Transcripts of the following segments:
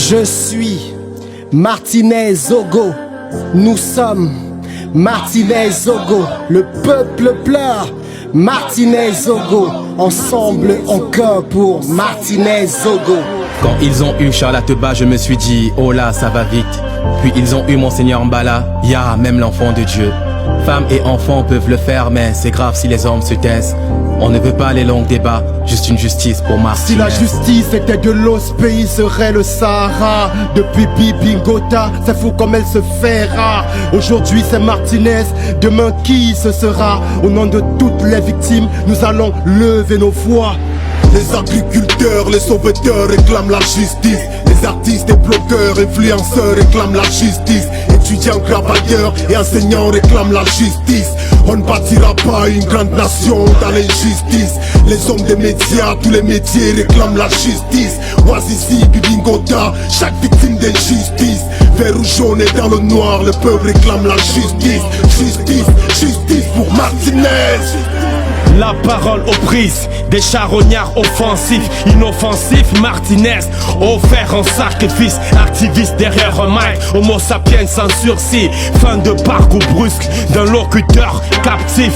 Je suis Martinez Zogo. Nous sommes Martinez Zogo. Le peuple pleure. Martinez Zogo. Ensemble encore pour Martinez Zogo. Quand ils ont eu Charles Ateba, je me suis dit, oh là, ça va vite. Puis ils ont eu Monseigneur Mbala, ya, même l'enfant de Dieu. Femmes et enfants peuvent le faire, mais c'est grave si les hommes se taisent. On ne veut pas les longs débats, juste une justice pour Martinez. Si la justice était de l'eau, ce pays serait le Sahara. Depuis Bibi Ngota, c'est fou comme elle se fera. Aujourd'hui c'est Martinez, demain qui ce sera? Au nom de toutes les victimes, nous allons lever nos voix. Les agriculteurs, les sauveteurs réclament la justice. Les artistes et blogueurs, influenceurs réclament la justice. Étudiants, travailleurs et enseignants réclament la justice. On ne bâtira pas une grande nation dans l'injustice. Les hommes des médias, tous les métiers réclament la justice. Oazizi, Bibi Ngota, chaque victime d'injustice. Vert ou jaune et dans le noir, le peuple réclame la justice. Justice, justice pour Martinez. La parole aux prises, des charognards offensifs, inoffensifs, Martinez, offert en sacrifice, activiste derrière un mic, homo sapiens sans sursis, fin de parcours brusque d'un locuteur captif.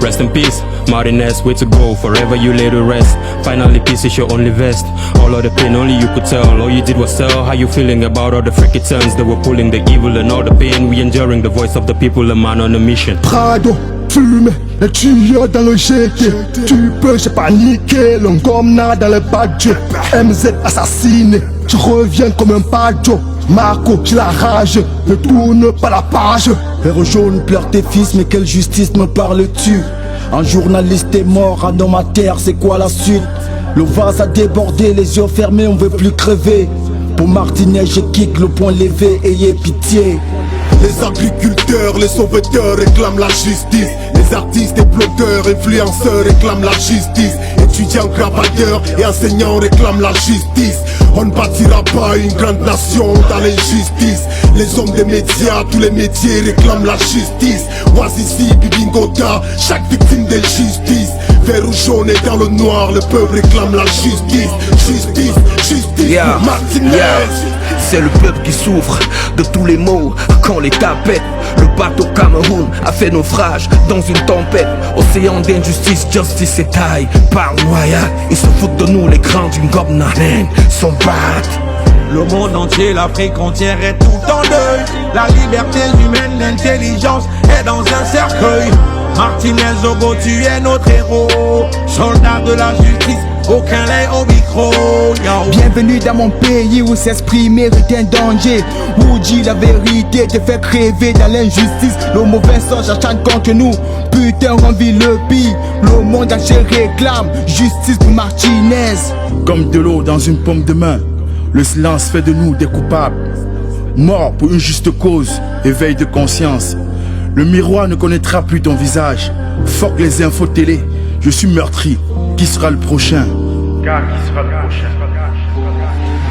Rest in peace, Martinez, way to go, forever you lay to rest. Finally peace is your only vest. All of the pain only you could tell, all you did was tell. How you feeling about all the freaky turns that were pulling the evil and all the pain? We enduring the voice of the people, a man on a mission. Prado, fume, les tuyaux dans le GT. Tu peux, j'ai paniqué, l'engomna dans le badge. MZ assassiné, je reviens comme un badjo. Marco, j'ai la rage, ne tourne pas la page. Vert jaune pleure tes fils, mais quelle justice me parles-tu? Un journaliste est mort, un homme à terre, c'est quoi la suite? Le vase a débordé, les yeux fermés, on veut plus crever. Pour Martinez, je kick, le poing levé, ayez pitié. Les agriculteurs, les sauveteurs réclament la justice. Les artistes et blogueurs, influenceurs réclament la justice. Étudiants, travailleurs et enseignants réclament la justice. On ne bâtira pas une grande nation dans l'injustice. Les hommes des médias, tous les métiers réclament la justice. Oazizi, Bibi Ngota, chaque victime d'injustice. Vert ou jaune et dans le noir, le peuple réclame la justice. Justice, justice pour Martinez. C'est le peuple qui souffre de tous les maux quand l'État pète. Le bateau Cameroun a fait naufrage dans une tempête. Océan d'injustice, justice et taille par noyade. Ils se foutent de nous, les grands d'une gobe naine sont battent. Le monde entier, l'Afrique entière est tout en deuil. La liberté humaine, l'intelligence est dans un cercueil. Martinez Zogo, tu es notre héros. Soldat de la justice, aucun lait au micro. Yo. Bienvenue dans mon pays où s'exprimer est un danger. Où dit la vérité te fait rêver dans l'injustice. Le mauvais sort j'achète contre nous. Putain on vit le pire. Le monde entier réclame justice pour Martinez. Comme de l'eau dans une paume de main, le silence fait de nous des coupables. Mort pour une juste cause, éveil de conscience. Le miroir ne connaîtra plus ton visage. Fuck les infos télé, je suis meurtri. Qui sera le prochain? Car qui sera le prochain?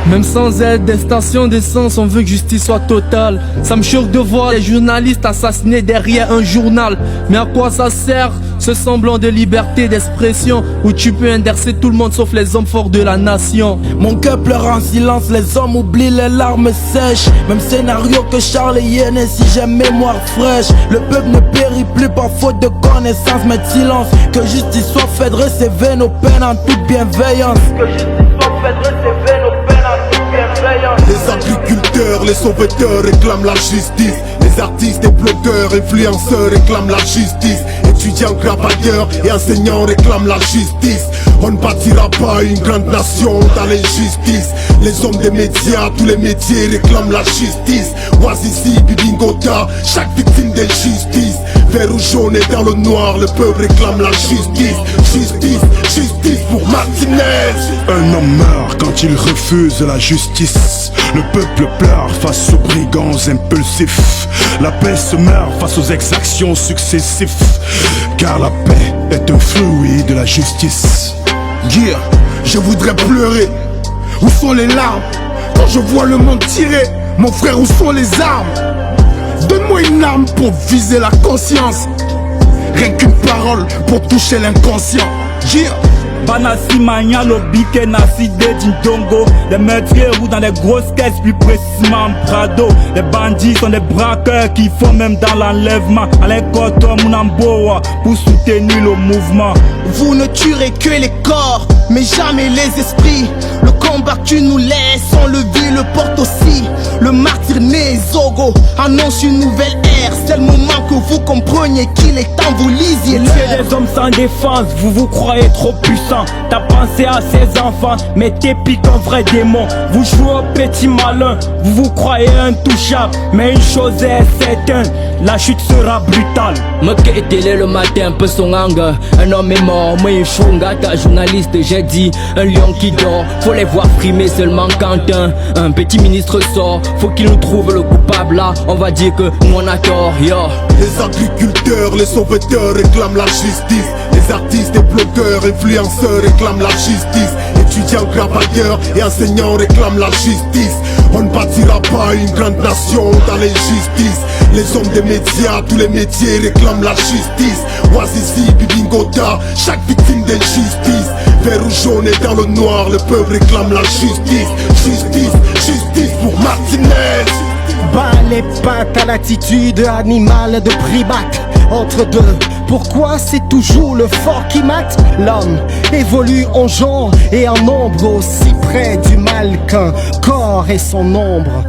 Même sans aide des stations d'essence, on veut que justice soit totale. Ça me choque de voir les journalistes assassinés derrière un journal. Mais à quoi ça sert ce semblant de liberté d'expression où tu peux indercer tout le monde sauf les hommes forts de la nation? Mon cœur pleure en silence, les hommes oublient, les larmes sèches. Même scénario que Charles et Yéné si j'ai mémoire fraîche. Le peuple ne périt plus par faute de connaissance, mais de silence. Que justice soit faite, recevoir nos peines en toute bienveillance. Que justice soit faite, recevoir nos peines en toute bienveillance. Les agriculteurs, les sauveteurs réclament la justice. Les artistes et blogueurs, influenceurs réclament la justice. Étudiants, travailleurs et enseignants réclament la justice. On ne bâtira pas une grande nation dans l'injustice. Les hommes des médias, tous les métiers réclament la justice. Oazizi, Bibi Ngota, chaque victime d'injustice. Vert ou jaune et dans le noir, le peuple réclame la justice. Justice, justice pour Martinez. Un homme meurt quand il refuse la justice. Le peuple pleure face aux brigands impulsifs. La paix se meurt face aux exactions successives. Car la paix est un fruit de la justice. Yeah, je voudrais pleurer. Où sont les larmes quand je vois le monde tirer? Mon frère, où sont les armes? Donne-moi une arme pour viser la conscience. Rien qu'une parole pour toucher l'inconscient. Banassi Mania, Lobike, Nassi, Dindongo. Les meurtriers roulent dans des grosses caisses, plus précisément en Prado. Les bandits sont des braqueurs qui font même dans l'enlèvement. Allez, Koto, Mounamboa, pour soutenir le mouvement. Vous ne tuerez que les corps, mais jamais les esprits. Le combat que tu nous laisses, on le vit, le porte aussi. Le martyr né Zogo annonce une nouvelle ère. C'est le moment que vous compreniez qu'il est temps vous lisiez l'heure. Tuez des hommes sans défense, vous vous croyez trop puissant. T'as pensé à ces enfants, mais t'es pique un vrai démon. Vous jouez au petit malin, vous vous croyez intouchable. Mais une chose est certaine, la chute sera brutale. Me télé le matin, peu son anger. Un homme est mort, moi Chunga, ta journaliste, j'ai dit. Un lion qui dort, faut les voir frimer seulement quand un petit ministre sort. Faut qu'il nous trouve le coupable là, on va dire que nous on a tort, yo. Les agriculteurs, les sauveteurs réclament la justice. Les artistes et blogueurs, influenceurs réclament la justice. Étudiants, travailleurs et enseignants réclament la justice. On ne bâtira pas une grande nation dans l'injustice. Les hommes des médias, tous les métiers réclament la justice. Ouazizi, Bibingota, chaque victime d'injustice. Vert ou jaune et dans le noir, le peuple réclame la justice. Justice, justice pour Martinez. Bas les pattes à l'attitude animale de primate. Entre deux, pourquoi c'est toujours le fort qui mate? L'homme évolue en genre et en nombre, aussi près du mal qu'un corps et son ombre.